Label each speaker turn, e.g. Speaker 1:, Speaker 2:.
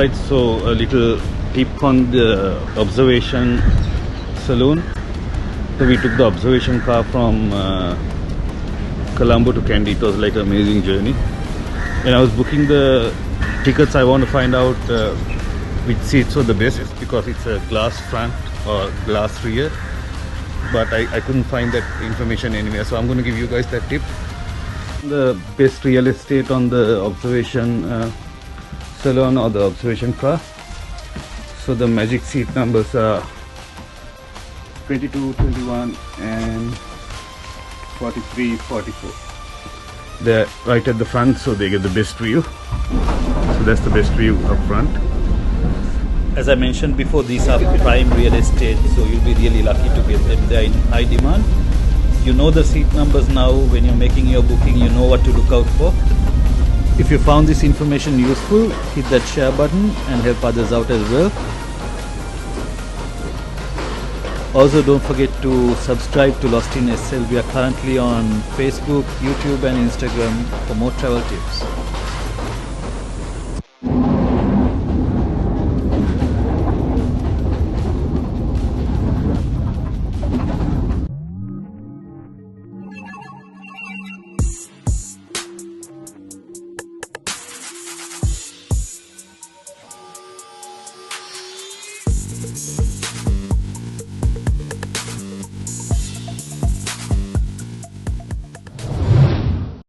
Speaker 1: Alright, so a little tip on the observation saloon. So we took the observation car from Colombo to Kandy. It was like an amazing journey. When I was booking the tickets, I want to find out which seats were the best, because it's a glass front or glass rear, but I couldn't find that information anywhere, so I'm going to give you guys that tip. The best real estate on the observation salon or the observation car. So the magic seat numbers are 22, 21 and 43, 44. They're right at the front, so they get the best view. So that's the best view up front. As I mentioned before, these are prime real estate, so you'll be really lucky to get them. They're in high demand. You know the seat numbers now. When you're making your booking, you know what to look out for. If you found this information useful, hit that share button and help others out as well. Also, don't forget to subscribe to Lost in SL. We are currently on Facebook, YouTube and Instagram for more travel tips.